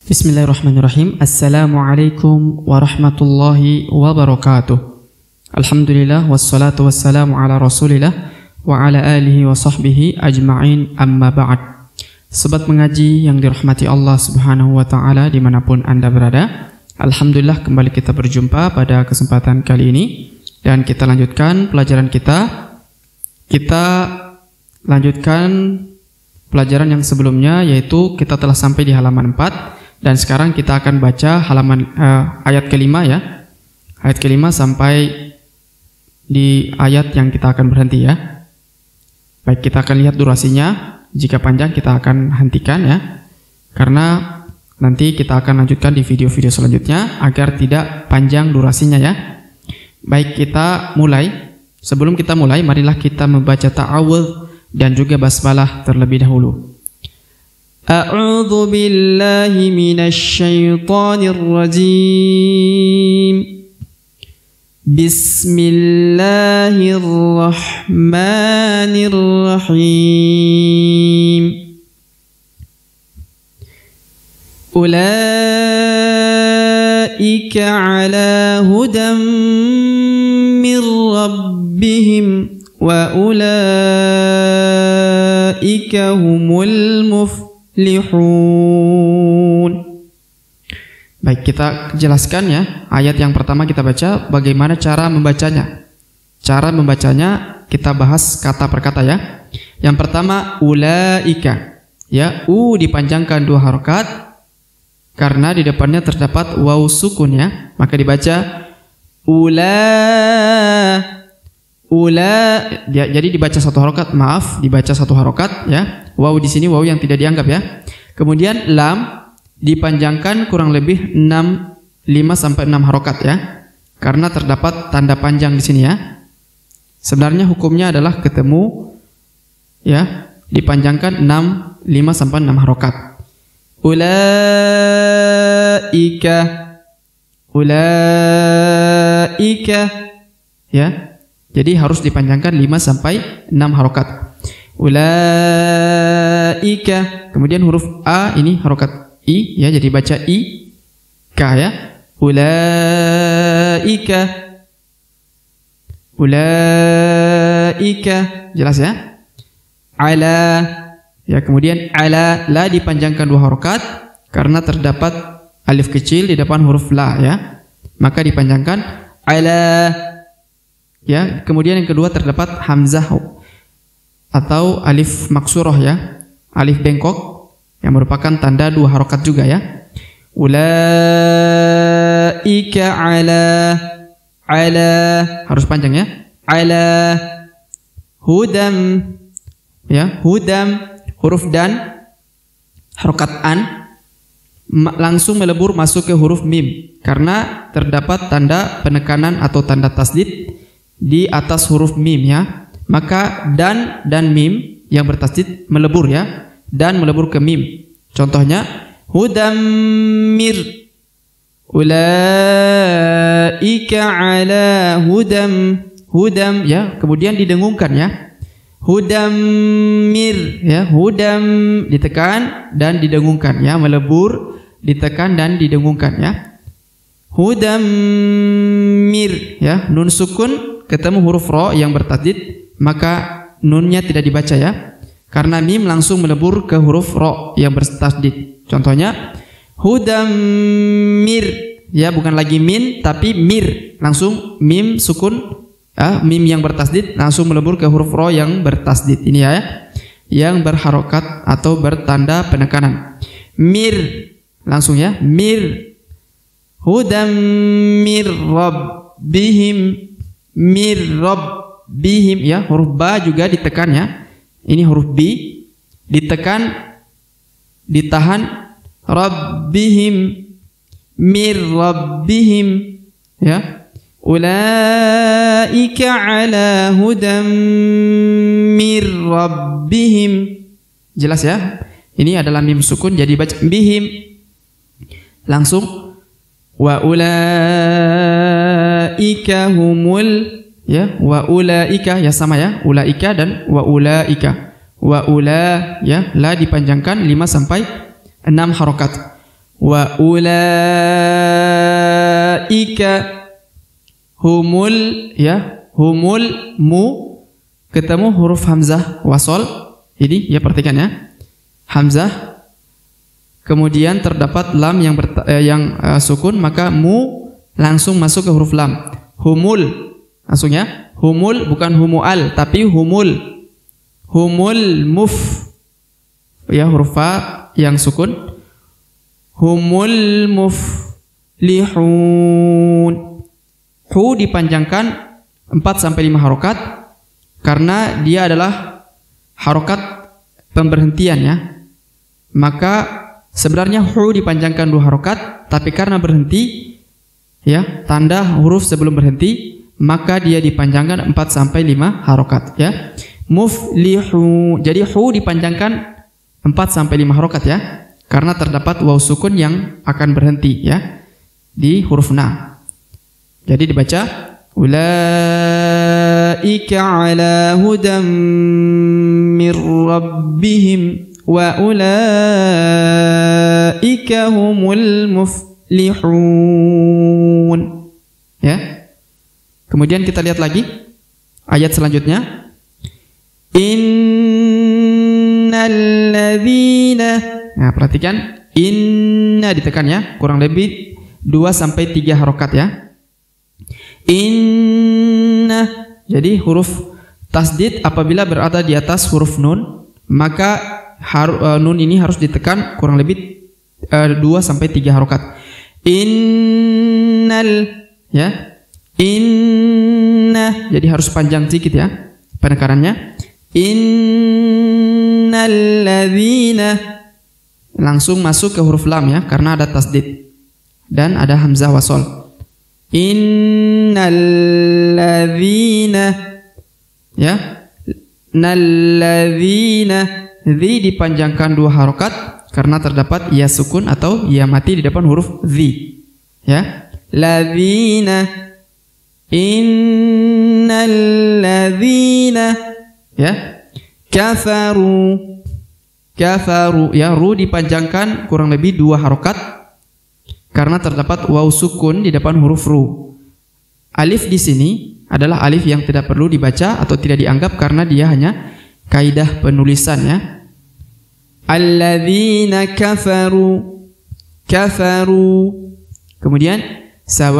Bismillahirrahmanirrahim. Assalamualaikum warahmatullahi wabarakatuh. Alhamdulillah wassalatu wassalamu ala Rasulillah wa ala alihi wa sahbihi ajma'in, amma ba'd. Sobat mengaji yang dirahmati Allah Subhanahu wa taala dimanapun Anda berada. Alhamdulillah kembali kita berjumpa pada kesempatan kali ini dan kita lanjutkan pelajaran kita. Kita lanjutkan pelajaran yang sebelumnya, yaitu kita telah sampai di halaman 4. Dan sekarang kita akan baca halaman ayat kelima ya. Ayat kelima sampai di ayat yang kita akan berhenti ya. Baik, kita akan lihat durasinya. Jika panjang kita akan hentikan ya. Karena nanti kita akan lanjutkan di video-video selanjutnya agar tidak panjang durasinya ya. Baik, kita mulai. Sebelum kita mulai, marilah kita membaca ta'awudz dan juga basmalah terlebih dahulu. A'udzu billahi minasy syaithanir rajim. Bismillahirrahmanirrahim. Ulaika ala hudan min rabbihim wa ulaika humul muflihun. Baik, kita jelaskan ya. Ayat yang pertama kita baca bagaimana cara membacanya. Cara membacanya kita bahas kata per kata ya. Yang pertama ulaika. Ya, dipanjangkan 2 harokat karena di depannya terdapat waw sukun ya. Maka dibaca jadi dibaca 1 harokat, dibaca 1 harokat ya. Waw di sini waw yang tidak dianggap ya. Kemudian lam dipanjangkan kurang lebih 5 sampai 6 harokat ya. Karena terdapat tanda panjang di sini ya. Sebenarnya hukumnya adalah ketemu ya, dipanjangkan 5 sampai 6 harokat. Ulaika ya. Jadi harus dipanjangkan 5 sampai 6 harokat. Ulaika. Kemudian huruf A ini harokat I ya, jadi baca I Ka ya. Ulaika. Jelas ya. Ala ya, kemudian ala, la dipanjangkan 2 harokat karena terdapat alif kecil di depan huruf la ya. Maka dipanjangkan ala. Ya, kemudian yang kedua terdapat hamzah atau alif maksurah ya, alif bengkok yang merupakan tanda 2 harokat juga ya. Ulaika ala harus panjang ya. Ala hudam ya, hudam huruf dan harokat an langsung melebur masuk ke huruf mim karena terdapat tanda penekanan atau tanda tasdid di atas huruf mim ya. Maka dan mim yang bertasdid melebur ya, dan melebur ke mim. Contohnya hudammir. Ulaika ala hudam ya, kemudian didengungkan ya. Hudammir ya, hudam ditekan dan didengungkan ya, melebur, ditekan dan didengungkan ya. Hudammir ya, nun sukun ketemu huruf ro yang bertasdid, maka nunnya tidak dibaca ya, karena mim langsung melebur ke huruf ro yang bertasdid. Contohnya hudammir ya, bukan lagi min tapi mir, langsung mim sukun ya, mim yang bertasdid langsung melebur ke huruf ro yang bertasdid. Ini ya, yang berharokat atau bertanda penekanan. Mir langsung ya, mir. Hudammir rabbihim. Mir rabbihim ya, huruf ba juga ditekan ya. Ini huruf b ditekan, ditahan. Rabbihim, mir rabbihim ya. Ulaika ala hudam mir rabbihim. Jelas ya. Ini adalah mim sukun, jadi baca bihim langsung. Wa ulaika humul ya, wa ulaika ya, sama ya, ulaika dan wa ulaika. Wa ula ya, la dipanjangkan 5 sampai 6 harokat. Wa ulaika humul, ya, humul mu, ketemu huruf hamzah wasol. Ini ya, perhatikan ya, hamzah, kemudian terdapat lam yang sukun, maka mu langsung masuk ke huruf lam. Humul, langsung ya, humul, bukan humual tapi humul. Humul muf, ya, huruf fa yang sukun. Humul muflihun. Hu dipanjangkan 4-5 harokat karena dia adalah harokat pemberhentian ya. Maka sebenarnya hu dipanjangkan 2 harokat, tapi karena berhenti ya, tanda huruf sebelum berhenti, maka dia dipanjangkan 4-5 harokat ya. Muflihu, jadi hu dipanjangkan 4-5 harokat ya, karena terdapat waw sukun yang akan berhenti ya di huruf na. Jadi dibaca ulaika ala hudam mir rabbihim wa ulaika humul muflihun ya. Kemudian kita lihat lagi ayat selanjutnya. Innalladzina. Nah, perhatikan inna ditekan ya, kurang lebih 2-3 harokat ya. Inna, jadi huruf tasdid apabila berada di atas huruf nun, maka nun ini harus ditekan kurang lebih 2-3 harokat. Innal, ya, inna, jadi harus panjang sedikit ya penekarannya. Innalladzina, langsung masuk ke huruf lam ya, karena ada tasdid dan ada hamzah wasol. Innalladzina, ya, nalladzina, dzi dipanjangkan 2 harokat karena terdapat ya sukun atau ya mati di depan huruf dzi ya. Ladzina, innalladzina, ya. Kafaru, kafaru, ya, ru dipanjangkan kurang lebih 2 harokat karena terdapat waw sukun di depan huruf ru. Alif di sini adalah alif yang tidak perlu dibaca atau tidak dianggap karena dia hanya kaidah penulisan ya. Alladzina kafaru, kafaru. Kemudian sawaun,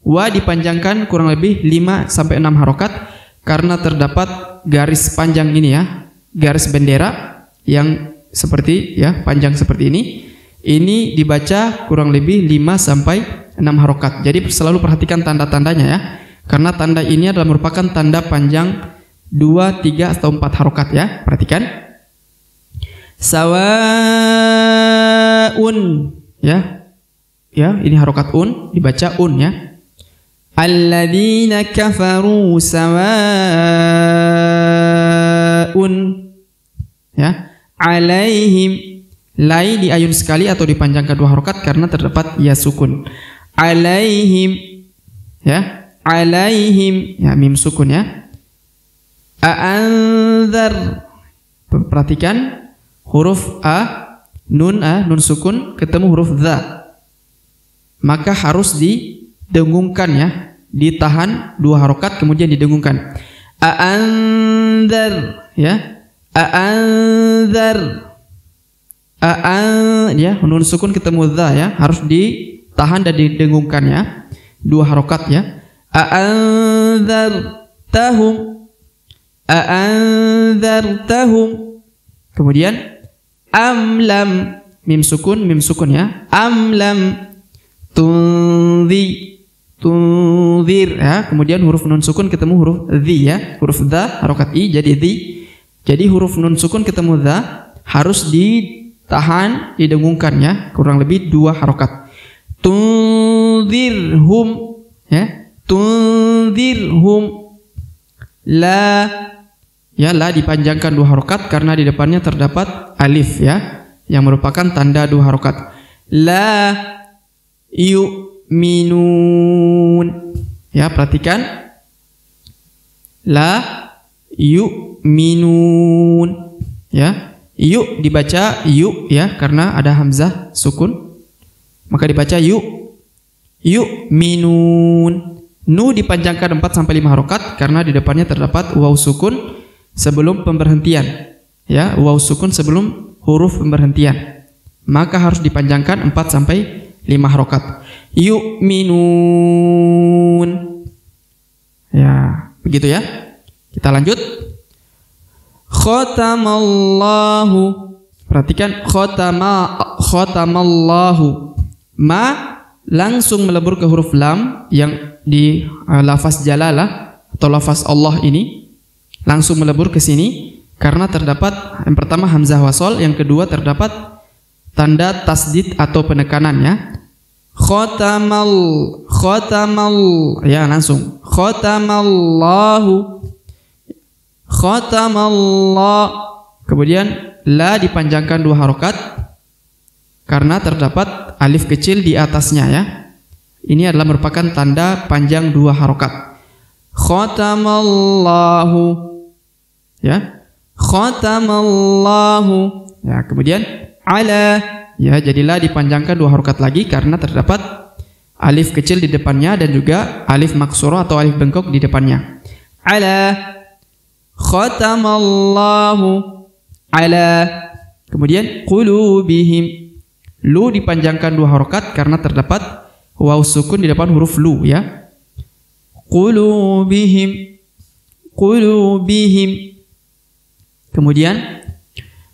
wa dipanjangkan kurang lebih 5-6 harokat karena terdapat garis panjang ini ya, garis bendera yang seperti ya, panjang seperti ini. Ini dibaca kurang lebih 5-6 harokat. Jadi selalu perhatikan tanda-tandanya ya, karena tanda ini adalah merupakan tanda panjang 2, 3 atau 4 harokat ya. Perhatikan. Sawaun, ya, ya, ini harokat un, dibaca un ya. Alladzina kafaru sawaun, ya. Alaihim, lai diayun sekali atau dipanjangkan 2 harokat karena terdapat ya sukun. Alaihim, ya, alaihim, ya, mim sukun ya. A'anzar, perhatikan huruf a, nun sukun ketemu huruf dha, maka harus didengungkan ya, ditahan 2 harokat kemudian didengungkan. A'anzar, ya, a'anzar, ya, nun sukun ketemu dha ya, harus ditahan dan didengungkan ya, 2 harokat ya. A'anzartahum, a'anzartahum. Kemudian amlam, mim sukun ya, amlam tunzir ya, kemudian huruf nun sukun ketemu huruf dhi ya, huruf dha harokat i jadi dhi. Jadi huruf nun sukun ketemu dha harus ditahan, didengungkan ya, kurang lebih 2 harokat. Tunzirhum, ya, tunzirhum. La, ya, la dipanjangkan 2 harokat karena di depannya terdapat alif ya, yang merupakan tanda 2 harokat. La yu'minun, ya, perhatikan. La yu'minun, ya, Yu dibaca yu ya, karena ada hamzah sukun. Maka dibaca yu. Yu'minun. Nu dipanjangkan 4 sampai 5 harokat karena di depannya terdapat waw sukun sebelum pemberhentian. Ya, waw sukun sebelum huruf pemberhentian. Maka harus dipanjangkan 4 sampai 5 harokat. Yu'minun. Ya, begitu ya. Kita lanjut. Khatamallahu. Perhatikan khatamallahu. Ma langsung melebur ke huruf lam yang di lafaz jalalah atau lafaz Allah ini langsung melebur ke sini karena terdapat yang pertama hamzah wasol, yang kedua terdapat tanda tasdid atau penekanan ya. Khatamal ya, langsung khatamallahu. Khatamallah. Kemudian la dipanjangkan 2 harokat karena terdapat alif kecil di atasnya ya. Ini adalah merupakan tanda panjang 2 harokat. Khatamallahu ya. Khatamallahu ya. Kemudian ala ya, jadilah dipanjangkan 2 harokat lagi karena terdapat alif kecil di depannya dan juga alif maksurah atau alif bengkok di depannya. Ala khatamallahu ala. Kemudian qulubihim. Lu dipanjangkan 2 harokat karena terdapat waw sukun di depan huruf lu ya. Qulubihim. Kemudian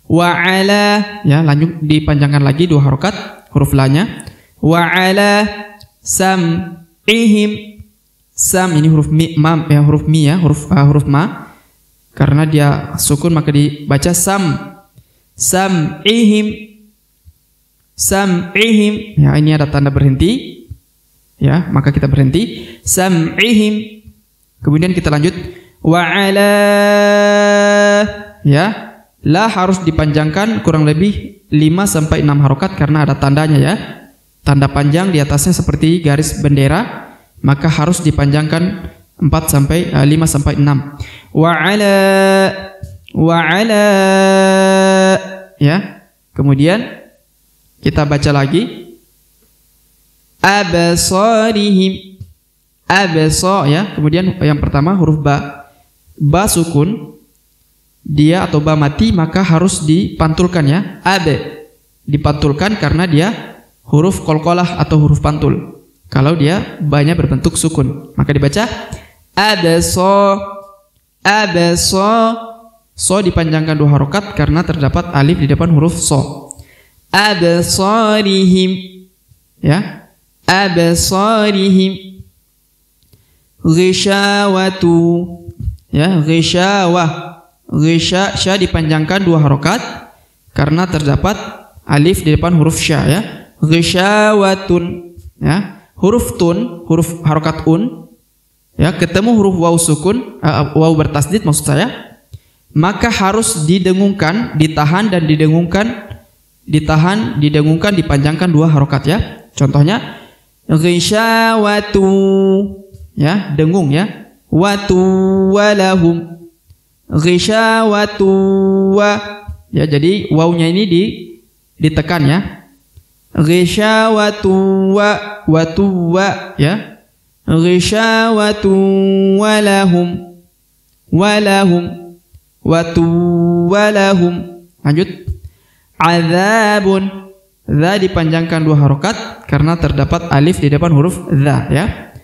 wa ala ya, lanjut dipanjangkan lagi 2 harokat huruf la-nya. Wa ala sam'ihim. Sam ini huruf mi, ma ya, huruf mi ya, huruf ma. Karena dia sukun maka dibaca sam'ihim. Ya, ini ada tanda berhenti. Ya, maka kita berhenti. Sam'ihim. Kemudian kita lanjut. Wa ala ya. La harus dipanjangkan kurang lebih 5 sampai 6 harokat karena ada tandanya ya. Tanda panjang di atasnya seperti garis bendera, maka harus dipanjangkan 5 sampai 6. Wa ala ya. Kemudian kita baca lagi absarihim. Absa ya. Kemudian yang pertama huruf ba sukun, dia atau ba mati, maka harus dipantulkan ya. Dipantulkan karena dia huruf qalqalah atau huruf pantul. Kalau dia ba-nya berbentuk sukun, maka dibaca absa. So dipanjangkan 2 harokat karena terdapat alif di depan huruf so. Absarihim ya. Absarihim. Ghishawatu ya, ghishawah. Sya dipanjangkan 2 harokat karena terdapat alif di depan huruf sya ya. Ghishawatun ya. Huruf tun, huruf harokat ya, ketemu huruf waw sukun, waw bertasdid maksud saya, maka harus didengungkan, ditahan dan didengungkan, dipanjangkan 2 harokat ya. Contohnya ghishawatu ya, dengung ya. Watu walahum. Ghishawatu wa ya, jadi wawnya ini ditekan ya. Ghishawatu wa watu wa ya. Ghishawatu walahum watu walahum. Lanjut. Azabun. Za dipanjangkan 2 harokat karena terdapat alif di depan huruf za ya.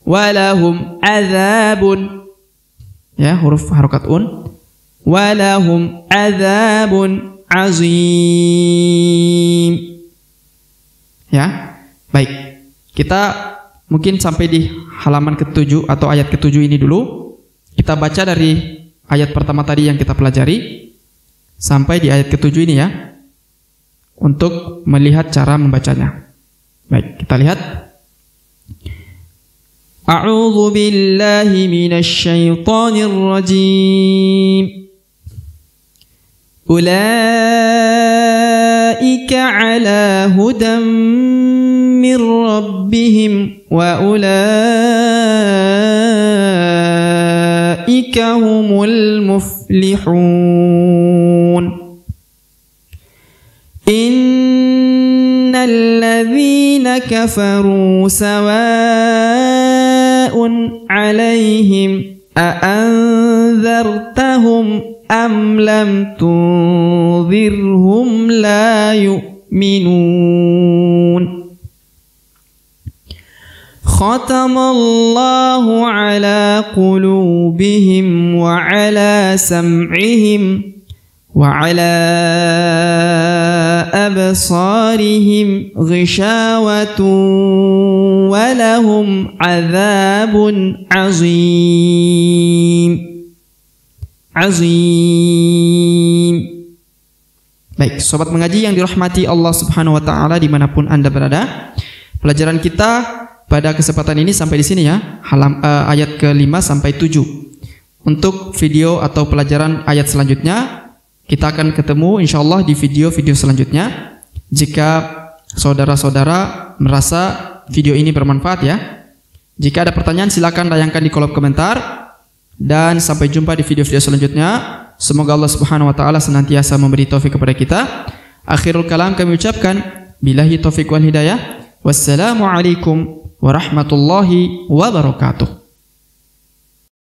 Walahum azabun ya, huruf harokat walahum azabun azim ya. Baik, kita mungkin sampai di halaman ke-7 atau ayat ke-7 ini dulu. Kita baca dari ayat pertama tadi yang kita pelajari sampai di ayat ke-7 ini ya, untuk melihat cara membacanya. Baik, kita lihat. A'udzu billahi minasy syaithanir rajim. Ulaika ala hudam min rabbihim wa ulaika humul muflihun. الذين كفروا سواء عليهم أأنذرتهم أم لم تنذرهم لا يؤمنون ختم الله على قلوبهم وعلى سمعهم وعلى أبصارهم غشاوة ولهم عذاب عظيم. Baik, sobat mengaji yang dirahmati Allah Subhanahu wa taala dimanapun Anda berada. Pelajaran kita pada kesempatan ini sampai di sini ya, ayat ke-5 sampai 7. Untuk video atau pelajaran ayat selanjutnya kita akan ketemu insyaallah di video-video selanjutnya. Jika saudara-saudara merasa video ini bermanfaat ya. Jika ada pertanyaan silakan layangkan di kolom komentar. Dan sampai jumpa di video-video selanjutnya. Semoga Allah Subhanahu wa taala senantiasa memberi taufik kepada kita. Akhirul kalam kami ucapkan billahi taufik wal hidayah. Wassalamualaikum warahmatullahi wabarakatuh.